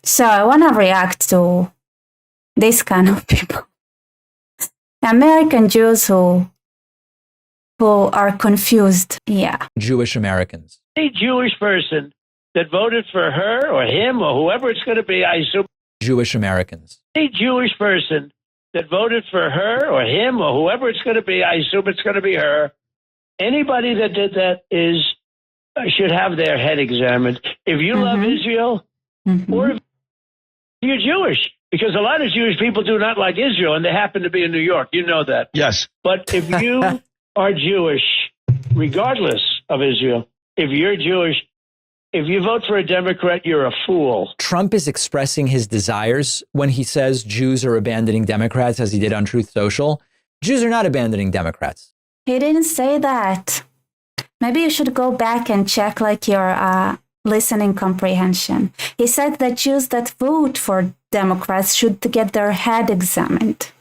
So I want to react to this kind of people. American Jews who are confused. Yeah. Jewish Americans. Any Jewish person that voted for her or him or whoever it's going to be, I assume. Jewish Americans. Any Jewish person that voted for her or him or whoever it's going to be, I assume it's going to be her. Anybody that did that should have their head examined. If you love Israel, or if you're Jewish, because a lot of Jewish people do not like Israel, and they happen to be in New York. You know that. Yes. But if you are Jewish, regardless of Israel, if you're Jewish, if you vote for a Democrat, you're a fool. Trump is expressing his desires when he says Jews are abandoning Democrats, as he did on Truth Social. Jews are not abandoning Democrats. He didn't say that. Maybe you should go back and check like your listening comprehension. He said that Jews that vote for Democrats should get their head examined.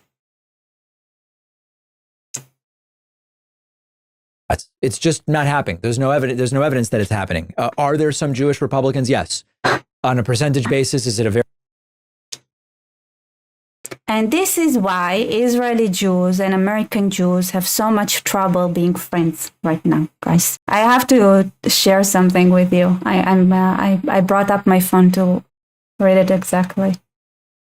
It's just not happening. There's no evidence that it's happening. Are there some Jewish Republicans? Yes. On a percentage basis, is it a very... And this is why Israeli Jews and American Jews have so much trouble being friends right now, guys. I have to share something with you. I brought up my phone to read it exactly.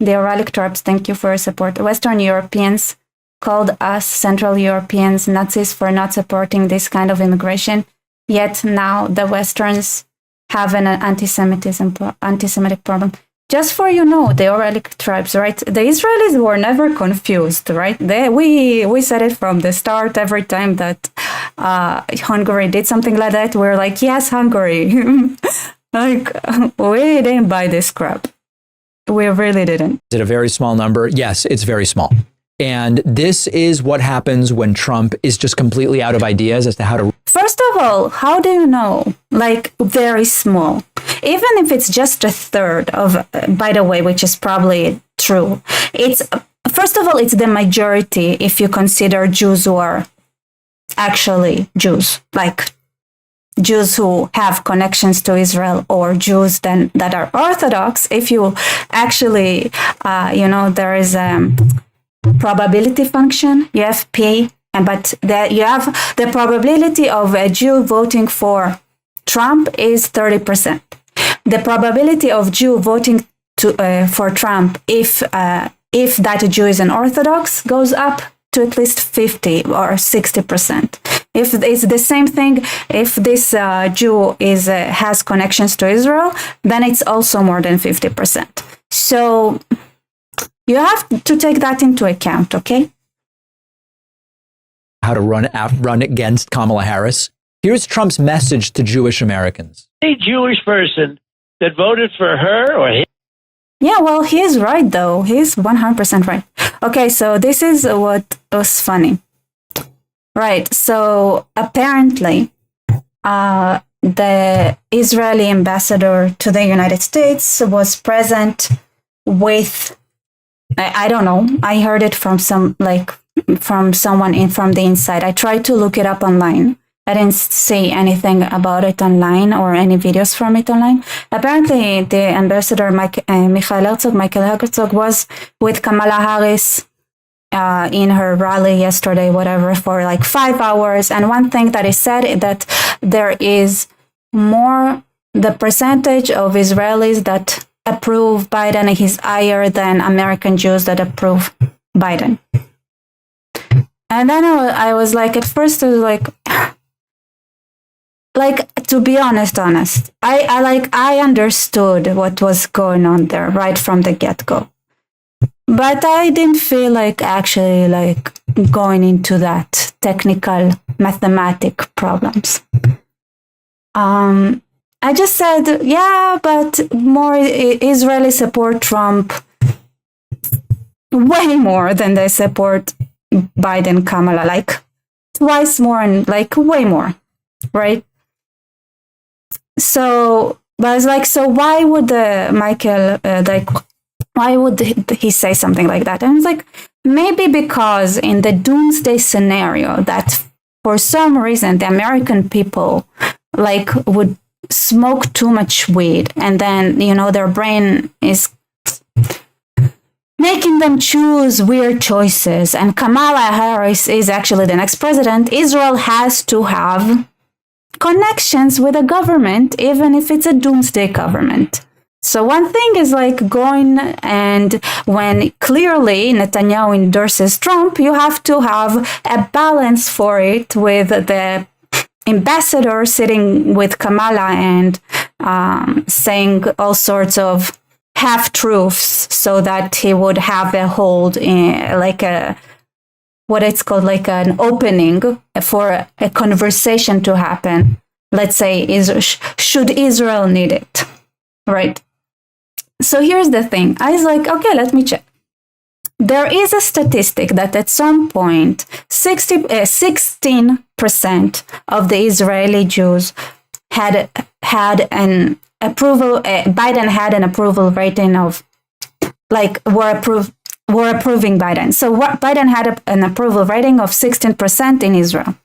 The Uralic tribes, thank you for your support. Western Europeans called us Central Europeans Nazis for not supporting this kind of immigration. Yet now the Westerns have an anti-Semitic problem. Just for you know, the Uralic tribes, right? The Israelis were never confused, right? We said it from the start. Every time that Hungary did something like that, we're like, yes, Hungary. Like, we didn't buy this crap. We really didn't. Is it a very small number? Yes, it's very small. And this is what happens when Trump is just completely out of ideas as to how to... First of all, how do you know? Like, very small. Even if it's just a third of, by the way, which is probably true. First of all, it's the majority if you consider Jews who are actually Jews. Like, Jews who have connections to Israel or Jews that are Orthodox. If you actually, there is probability function, you have P, but you have the probability of a Jew voting for Trump is 30%. The probability of Jew voting for Trump, if that Jew is an Orthodox, goes up to at least 50 or 60%. If it's the same thing, if this Jew has connections to Israel, then it's also more than 50%. So you have to take that into account, okay? How to run against Kamala Harris. Here's Trump's message to Jewish Americans. Any Jewish person that voted for her or him. Yeah, well, he is right, though. He's 100% right. Okay, so this is what was funny. Right, so apparently the Israeli ambassador to the United States was present with, I don't know, I heard it from someone from the inside. I tried to look it up online. I didn't see anything about it online or any videos from it online. Apparently, the ambassador Michael Herzog was with Kamala Harris in her rally yesterday, whatever, for like 5 hours. And one thing that is said that there is the percentage of Israelis that approve Biden is higher than American Jews that approve Biden. And then I was like, at first I was like, to be honest, I understood what was going on there right from the get-go. But I didn't feel like actually like going into that technical mathematic problems. I just said, yeah, but more Israelis support Trump way more than they support Biden, Kamala, like twice more and like way more, right? So, but I was like, so why would why would he say something like that? And it's like, maybe because in the doomsday scenario that for some reason the American people like would smoke too much weed, and then, their brain is making them choose weird choices. And Kamala Harris is actually the next president. Israel has to have connections with the government, even if it's a doomsday government. So one thing is like going, and when clearly Netanyahu endorses Trump, you have to have a balance for it with the ambassador sitting with Kamala and saying all sorts of half-truths so that he would have a hold in like what it's called, like an opening for a conversation to happen. Let's say, should Israel need it, right? So here's the thing. I was like, okay, let me check. There is a statistic that at some point, 16% of the Israeli Jews had an approval. Biden had an approval rating of, like, were approving Biden. So Biden had an approval rating of 16% in Israel,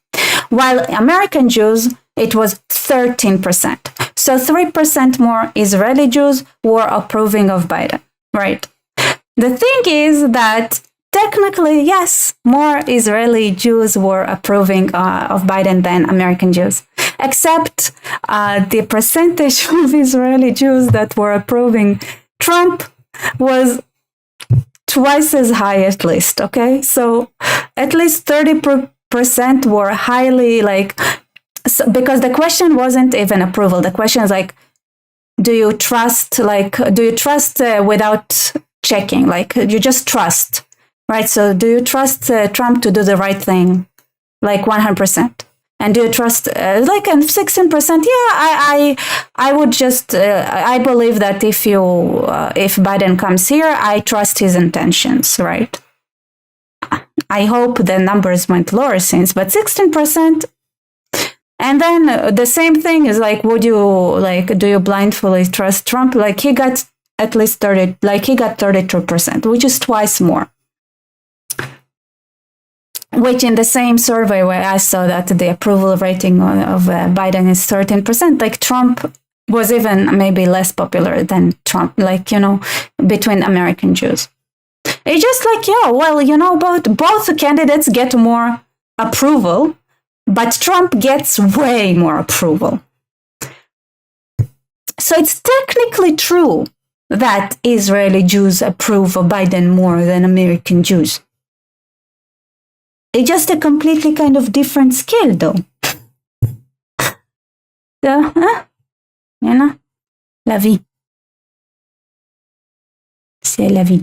while American Jews, it was 13%. So 3% more Israeli Jews were approving of Biden, right? The thing is that technically, yes, more Israeli Jews were approving of Biden than American Jews, except the percentage of Israeli Jews that were approving Trump was twice as high, at least, okay? So at least 30% were highly, like, so, because the question wasn't even approval. The question is like, do you trust without checking? Like, you just trust, right? So do you trust Trump to do the right thing? Like 100%. And do you trust, like, 16%? Yeah, I would just, I believe that if Biden comes here, I trust his intentions, right? I hope the numbers went lower since, but 16%. And then the same thing is like, do you blindly trust Trump? Like, he got at least 32%, which is twice more. Which in the same survey where I saw that the approval rating of Biden is 13%, like Trump was even maybe less popular than Trump, like, between American Jews. It's just like, both candidates get more approval, but Trump gets way more approval. So it's technically true that Israeli Jews approve of Biden more than American Jews. It's just a completely kind of different skill, though. So, la vie. C'est la vie.